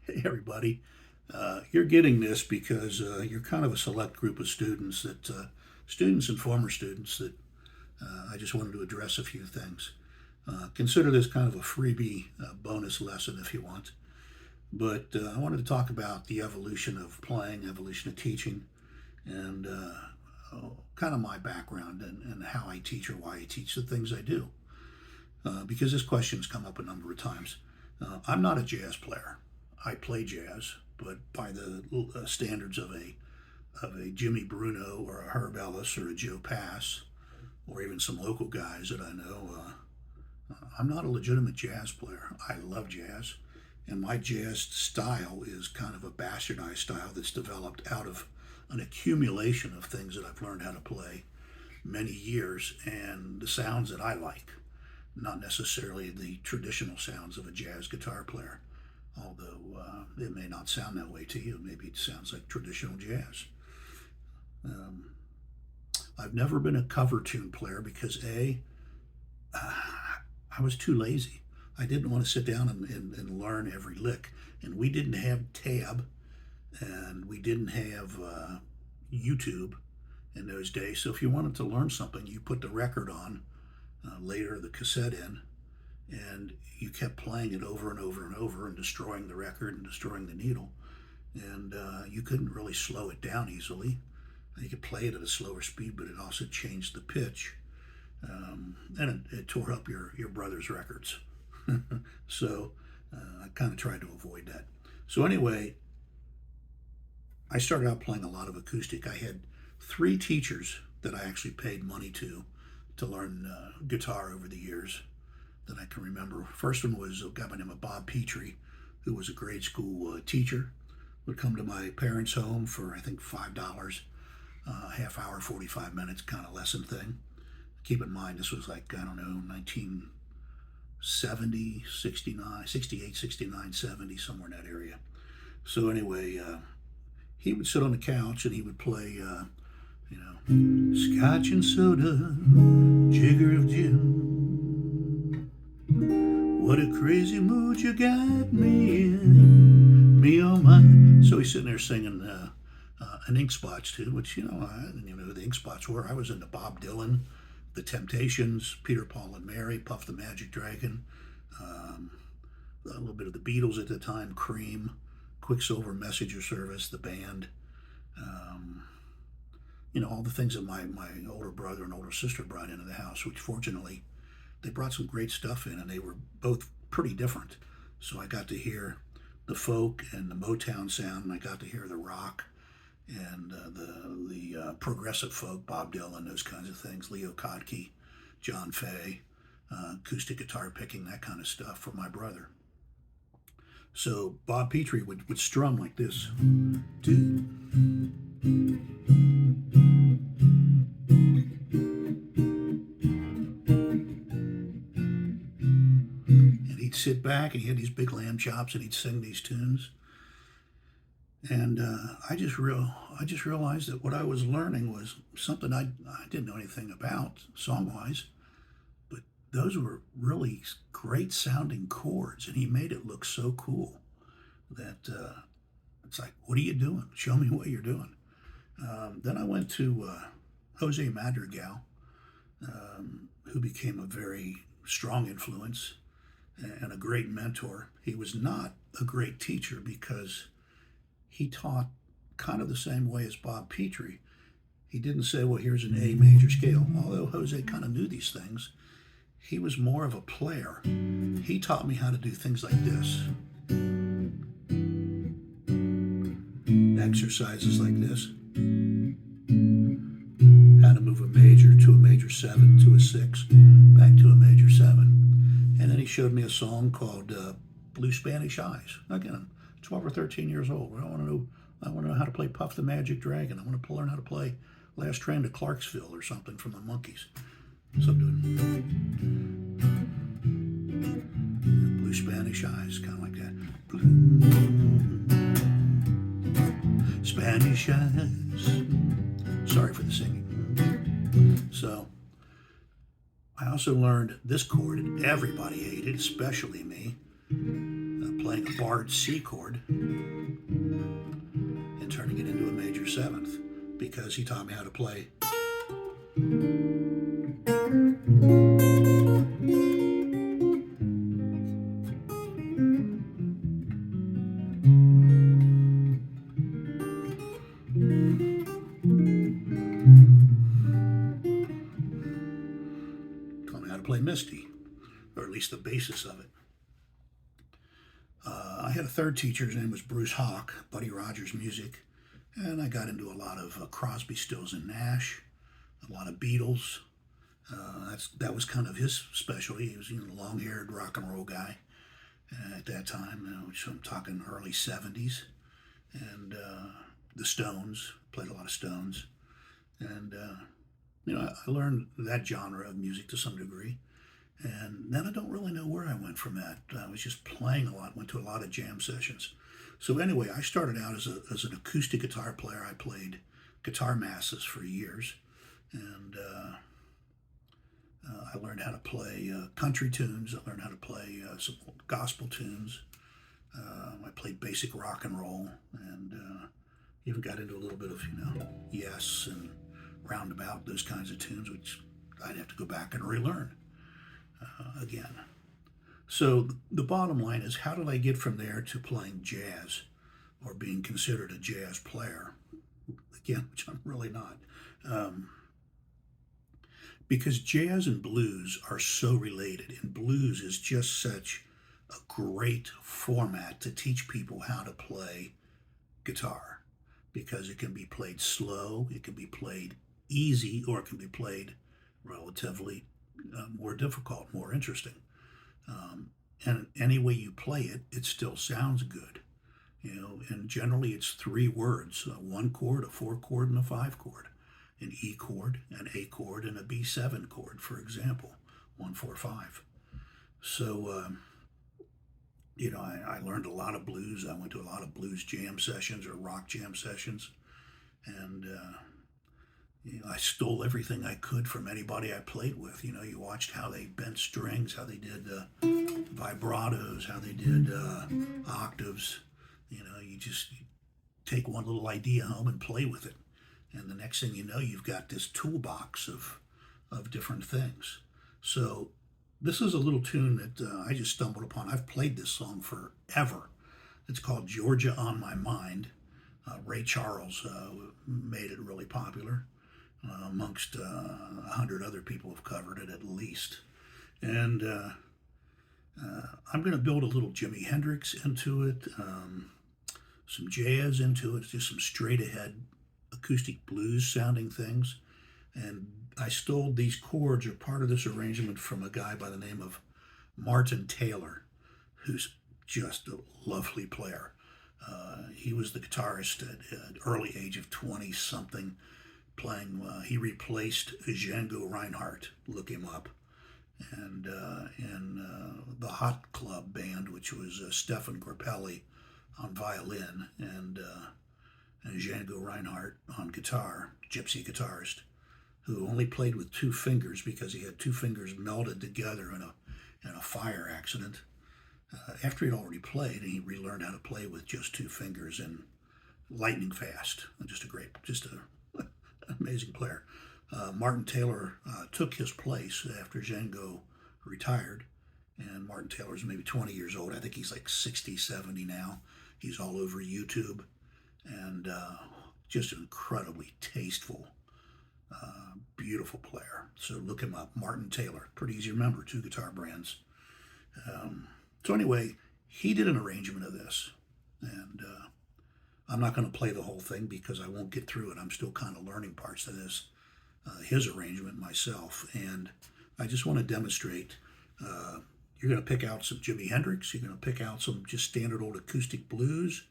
Hey, everybody. You're getting this because you're kind of a select group of students students and former students that I just wanted to address a few things. Consider this kind of a freebie bonus lesson if you want. But I wanted to talk about the evolution of playing, evolution of teaching, and kind of my background and how I teach or why I teach the things I do. Because this question's come up a number of times. I'm not a jazz player. I play jazz, but by the standards of a Jimmy Bruno or a Herb Ellis or a Joe Pass, or even some local guys that I know, I'm not a legitimate jazz player. I love jazz, and my jazz style is kind of a bastardized style that's developed out of an accumulation of things that I've learned how to play many years and the sounds that I like, not necessarily the traditional sounds of a jazz guitar player, although it may not sound that way to you. Maybe it sounds like traditional jazz. Um, I've never been a cover tune player because I was too lazy. I didn't want to sit down and learn every lick. And we didn't have tab, and we didn't have YouTube in those days. So if you wanted to learn something, you put the record on, later the cassette in, and you kept playing it over and over and over and destroying the record and destroying the needle. And you couldn't really slow it down easily. You could play it at a slower speed, but it also changed the pitch. And it tore up your brother's records. So I kind of tried to avoid that. So anyway, I started out playing a lot of acoustic. I had three teachers that I actually paid money to learn guitar over the years that I can remember. First one was a guy by the name of Bob Petrie, who was a grade school teacher. Would come to my parents' home for I think $5, half hour, 45 minutes kind of lesson thing. Keep in mind this was like, I don't know, 1970, 69, 68, 69, 70, somewhere in that area. So anyway, he would sit on the couch and he would play, Scotch and soda, jigger of gin. What a crazy mood you got me in, me oh my. So he's sitting there singing an Ink Spots tune, which, I didn't even know who the Ink Spots were. I was into Bob Dylan, The Temptations, Peter, Paul and Mary, Puff the Magic Dragon, a little bit of the Beatles at the time, Cream, Quicksilver Messenger Service, the band, all the things that my older brother and older sister brought into the house, which fortunately they brought some great stuff in, and they were both pretty different. So I got to hear the folk and the Motown sound, and I got to hear the rock and the progressive folk, Bob Dylan, those kinds of things, Leo Kottke, John Fay, acoustic guitar picking, that kind of stuff for my brother. So Bob Petrie would strum like this. Do. And he'd sit back and he had these big lamb chops and he'd sing these tunes. And I just realized that what I was learning was something I didn't know anything about song-wise, but those were really great sounding chords, and he made it look so cool that it's like, what are you doing? Show me what you're doing. Then I went to Jose Madrigal, who became a very strong influence and a great mentor. He was not a great teacher because he taught kind of the same way as Bob Petrie. He didn't say, well, here's an A major scale. Although Jose kind of knew these things, he was more of a player. He taught me how to do things like this. Exercises like this. How to move a major to a major 7 to a 6, back to a major 7. And then he showed me a song called Blue Spanish Eyes. Again, I'm 12 or 13 years old. I want to know how to play Puff the Magic Dragon. I want to learn how to play Last Train to Clarksville or something from the Monkees. So I'm doing Blue Spanish Eyes, kind of like that. Blue Spanish Eyes. Sorry for the singing. So I also learned this chord, and everybody hated, especially me, playing a barred C chord. into turning it into a major seventh because he taught me how to play. Taught me how to play Misty, or at least the basis of it. I had a third teacher. His name was Bruce Hawk, Buddy Rogers music, and I got into a lot of Crosby, Stills, and Nash, a lot of Beatles. That was kind of his specialty. He was a long-haired rock and roll guy at that time. Which I'm talking early '70s, and the Stones. Played a lot of Stones, and I learned that genre of music to some degree. And then I don't really know where I went from that. I was just playing a lot, went to a lot of jam sessions. So anyway, I started out as an acoustic guitar player. I played guitar masses for years, and I learned how to play country tunes. I learned how to play some gospel tunes. I played basic rock and roll, and even got into a little bit of Yes and Roundabout, those kinds of tunes, which I'd have to go back and relearn again. So the bottom line is, how did I get from there to playing jazz or being considered a jazz player? Again, which I'm really not. Because jazz and blues are so related, and blues is just such a great format to teach people how to play guitar, because it can be played slow, it can be played easy, or it can be played relatively more difficult, more interesting. And any way you play it, it still sounds good. And generally it's three words: a one chord, a four chord, and a five chord. An E chord, an A chord, and a B7 chord, for example, 1, 4, 5. So, I learned a lot of blues. I went to a lot of blues jam sessions or rock jam sessions, and I stole everything I could from anybody I played with. You watched how they bent strings, how they did vibratos, how they did octaves. You just take one little idea home and play with it. And the next thing you know, you've got this toolbox of different things. So this is a little tune that I just stumbled upon. I've played this song forever. It's called Georgia on My Mind. Ray Charles made it really popular. Amongst 100 other people have covered it at least. And I'm going to build a little Jimi Hendrix into it, some jazz into it, just some straight ahead acoustic blues sounding things. And I stole these chords, or part of this arrangement, from a guy by the name of Martin Taylor, who's just a lovely player. He was the guitarist at an early age of 20 something, playing. He replaced Django Reinhardt. Look him up. And in the Hot Club band, which was Stefan Grappelli on violin, and Django Reinhardt on guitar, gypsy guitarist, who only played with two fingers because he had two fingers melded together in a fire accident. After he'd already played, and he relearned how to play with just two fingers and lightning fast. Just an amazing player. Martin Taylor took his place after Django retired, and Martin Taylor's maybe 20 years old. I think he's like 60, 70 now. He's all over YouTube, and just an incredibly tasteful, beautiful player. So look him up, Martin Taylor. Pretty easy to remember, two guitar brands. So anyway, he did an arrangement of this, and I'm not going to play the whole thing because I won't get through it. I'm still kind of learning parts of this, his arrangement myself, and I just want to demonstrate. You're going to pick out some Jimi Hendrix. You're going to pick out some just standard old acoustic blues,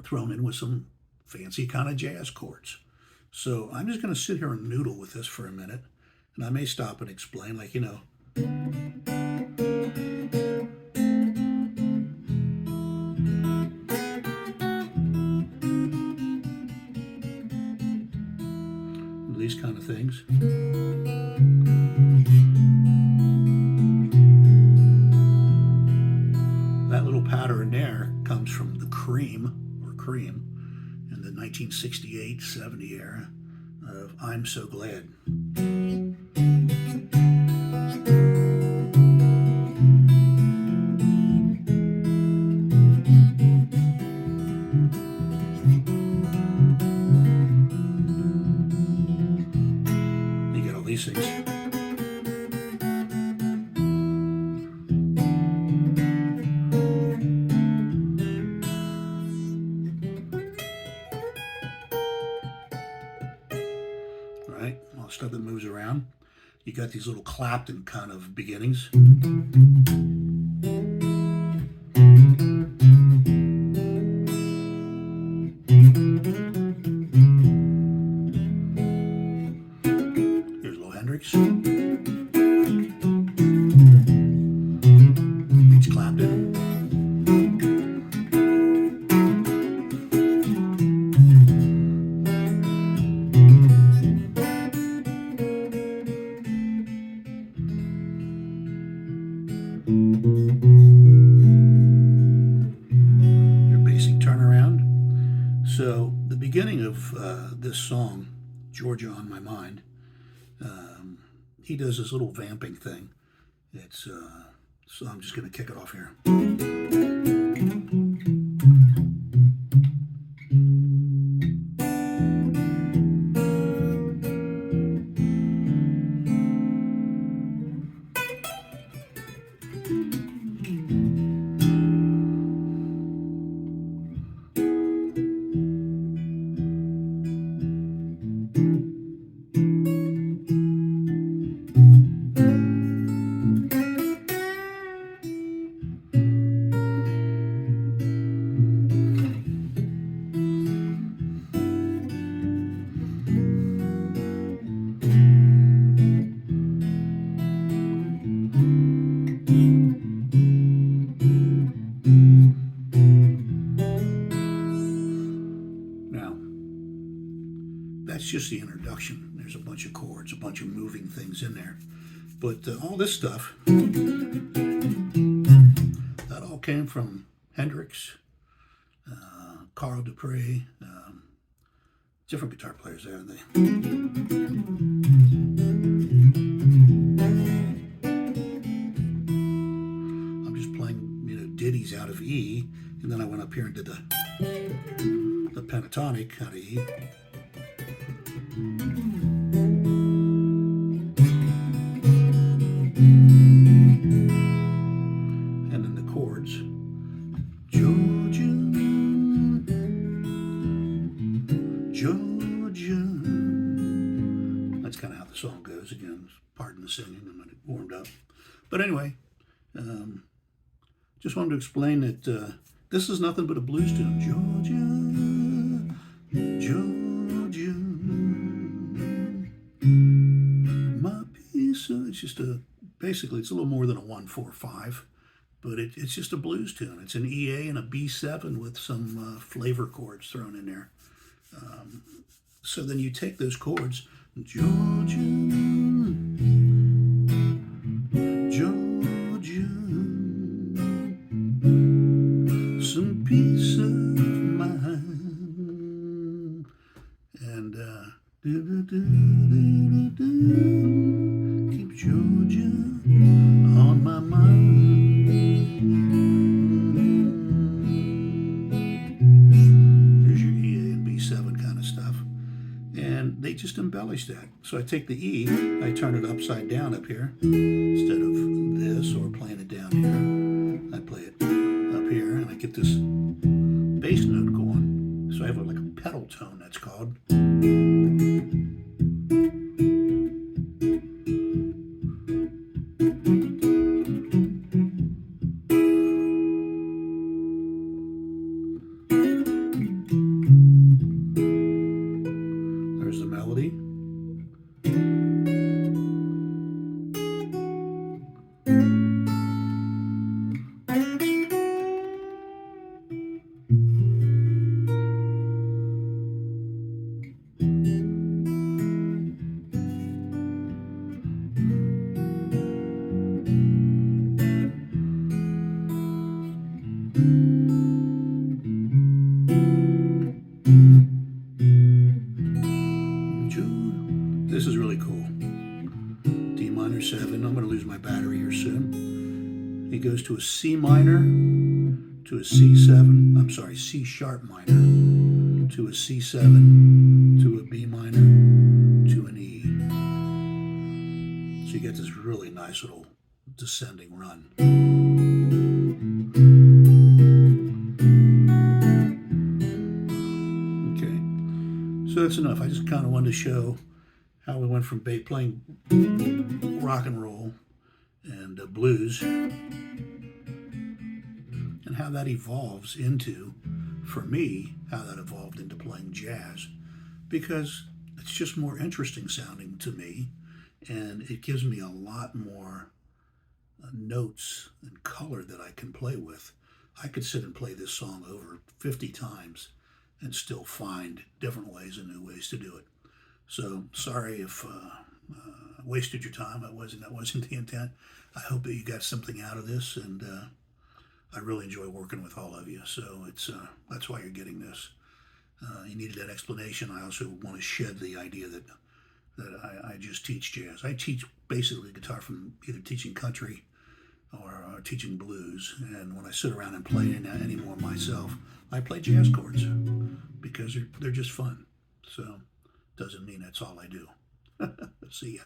thrown in with some fancy kind of jazz chords. So I'm just going to sit here and noodle with this for a minute, and I may stop and explain, these kind of things. That little pattern there comes from the Cream Cream in the 1968-70 era of I'm So Glad. You get all these things. Right? All the stuff that moves around. You got these little Clapton kind of beginnings. Here's a little Hendrix. Meets Clapton. Your basic turnaround. So the beginning of this song, Georgia on My Mind, he does this little vamping thing. It's so I'm just going to kick it off here. Now, that's just the introduction. There's a bunch of chords, a bunch of moving things in there. But all this stuff, that all came from Hendrix, Carl Dupree, different guitar players there. I'm just playing, ditties out of E, and then I went up here and did the pentatonic out of E. And then the chords. Georgia, Georgia. That's kind of how the song goes. Again, pardon the singing, I'm not warmed up. But anyway, just wanted to explain that this is nothing but a blues tune. Georgia, Georgia, my piece. It's just basically it's a little more than a 1-4-5, but it's just a blues tune. It's an EA and a B7 with some flavor chords thrown in there. So then you take those chords, Georgia, Georgia, some peace of mind, and keep Georgia on my mind. There's your EA and B7 kind of stuff. And they just embellish that. So I take the E, I turn it upside down up here. Instead of this or playing it down here, I play it up here and I get this bass note going. So I have like a pedal tone, that's called. There's the melody. goes to a C minor, to a C7, I'm sorry, C sharp minor, to a C7, to a B minor, to an E. So you get this really nice little descending run. Okay, so that's enough. I just kind of wanted to show how we went from playing rock and roll and blues, and how that evolves into, for me, how that evolved into playing jazz, because it's just more interesting sounding to me, and it gives me a lot more notes and color that I can play with. I could sit and play this song over 50 times and still find different ways and new ways to do it. So sorry if wasted your time. That wasn't the intent. I hope that you got something out of this, and I really enjoy working with all of you. So that's why you're getting this. You needed that explanation. I also want to shed the idea that I just teach jazz. I teach basically guitar from either teaching country or teaching blues. And when I sit around and play anymore myself, I play jazz chords because they're just fun. So doesn't mean that's all I do. See ya.